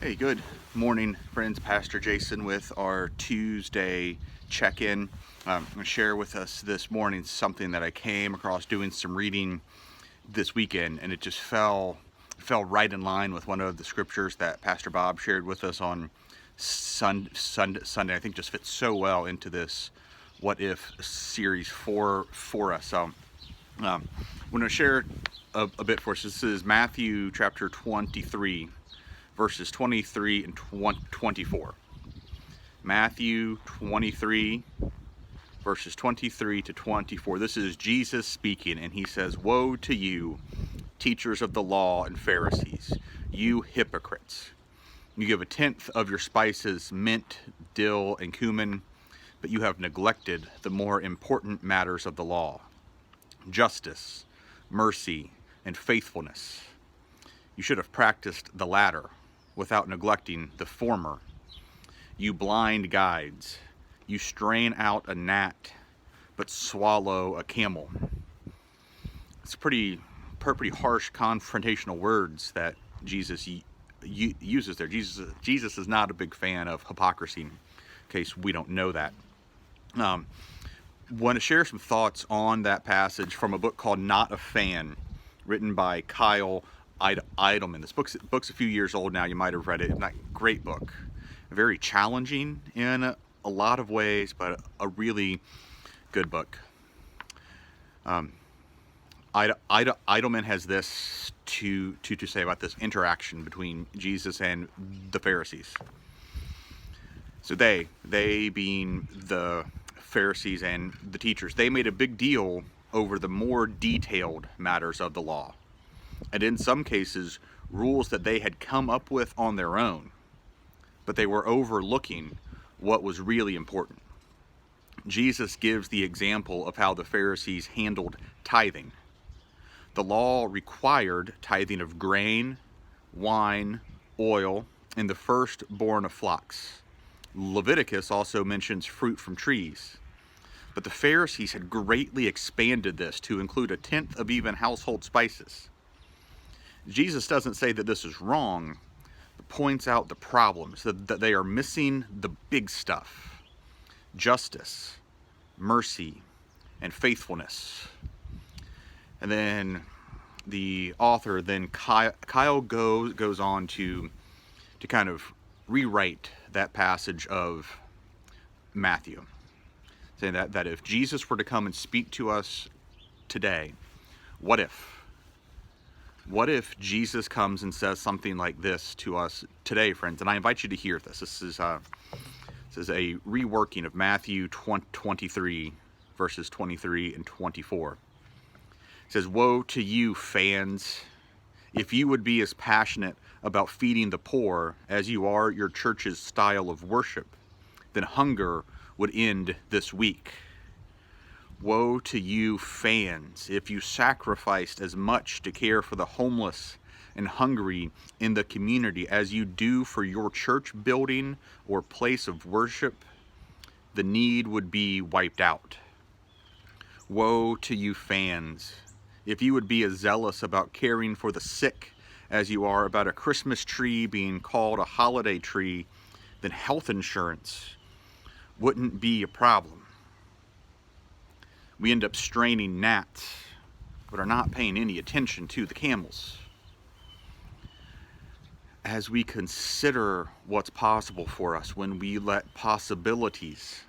Hey, good morning, friends. Pastor Jason with our Tuesday check-in. I'm going to share with us this morning something that I came across doing some reading this weekend, and it just fell right in line with one of the scriptures that Pastor Bob shared with us on Sunday. I think just fits so well into this What If series for us. I'm going to share a bit for us. This is Matthew chapter 23. Verses 23 and 24. Matthew 23, verses 23 to 24. This is Jesus speaking, and he says, "Woe to you, teachers of the law and Pharisees, you hypocrites! You give a tenth of your spices, mint, dill, and cumin, but you have neglected the more important matters of the law: justice, mercy, and faithfulness. You should have practiced the latter without neglecting the former. You blind guides, you strain out a gnat, but swallow a camel." It's pretty harsh confrontational words that Jesus uses there. Jesus is not a big fan of hypocrisy, in case we don't know that. Want to share some thoughts on that passage from a book called Not a Fan, written by Kyle Idleman. This book's a few years old now. You might have read it. Not great book, very challenging in a lot of ways, but a really good book. Idleman has this to say about this interaction between Jesus and the Pharisees. So they being the Pharisees and the teachers, they made a big deal over the more detailed matters of the law, and in some cases, rules that they had come up with on their own, but they were overlooking what was really important. Jesus gives the example of how the Pharisees handled tithing. The law required tithing of grain, wine, oil, and the firstborn of flocks. Leviticus also mentions fruit from trees. But the Pharisees had greatly expanded this to include a tenth of even household spices. Jesus doesn't say that this is wrong, but points out the problems, that they are missing the big stuff: justice, mercy, and faithfulness. And then the author, Kyle goes on to kind of rewrite that passage of Matthew, saying that if Jesus were to come and speak to us today, what if? What if Jesus comes and says something like this to us today, friends? And I invite you to hear this. This is a reworking of Matthew 23, verses 23 and 24. It says, "Woe to you, fans! If you would be as passionate about feeding the poor as you are your church's style of worship, then hunger would end this week. Woe to you, fans, if you sacrificed as much to care for the homeless and hungry in the community as you do for your church building or place of worship, the need would be wiped out. Woe to you, fans, if you would be as zealous about caring for the sick as you are about a Christmas tree being called a holiday tree, then health insurance wouldn't be a problem. We end up straining gnats, but are not paying any attention to the camels." As we consider what's possible for us when we let possibilities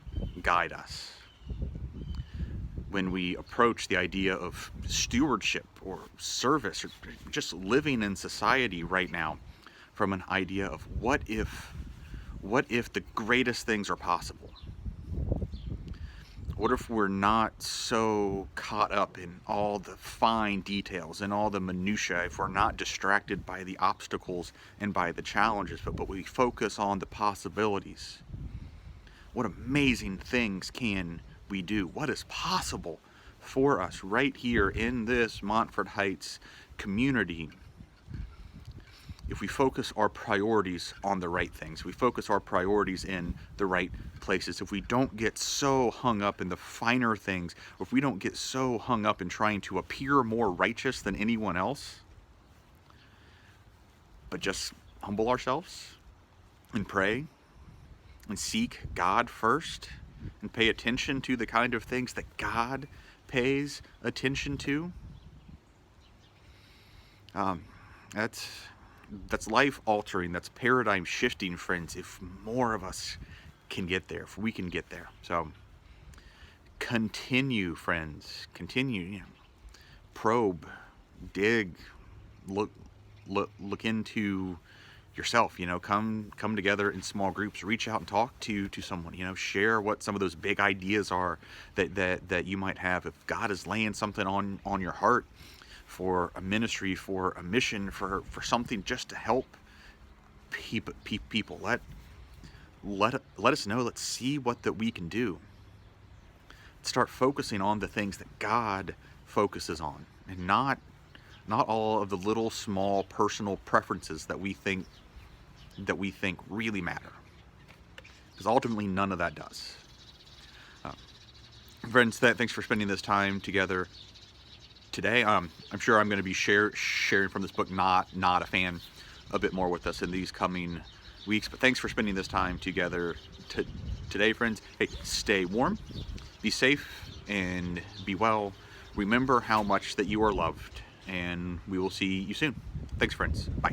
guide us, when we approach the idea of stewardship or service or just living in society right now from an idea of what if the greatest things are possible? What if we're not so caught up in all the fine details and all the minutiae, if we're not distracted by the obstacles and by the challenges, but we focus on the possibilities? What amazing things can we do? What is possible for us right here in this Montford Heights community if we focus our priorities on the right things, we focus our priorities in the right places, if we don't get so hung up in the finer things, or if we don't get so hung up in trying to appear more righteous than anyone else, but just humble ourselves and pray and seek God first and pay attention to the kind of things that God pays attention to, that's life altering, that's paradigm shifting, friends, if more of us can get there, if we can get there. So continue, friends, continue, probe, dig, look into yourself, come together in small groups, reach out and talk to someone, share what some of those big ideas are that you might have. If God is laying something on your heart for a ministry, for a mission, for something just to help people, let us know. Let's see what that we can do. Start focusing on the things that God focuses on, and not all of the little small personal preferences that we think really matter, because ultimately none of that does. Friends, thanks for spending this time together today. I'm sure I'm going to be sharing from this book, Not a Fan, a bit more with us in these coming weeks. But thanks for spending this time together today, friends. Hey, stay warm, be safe, and be well. Remember how much that you are loved, and we will see you soon. Thanks, friends. Bye.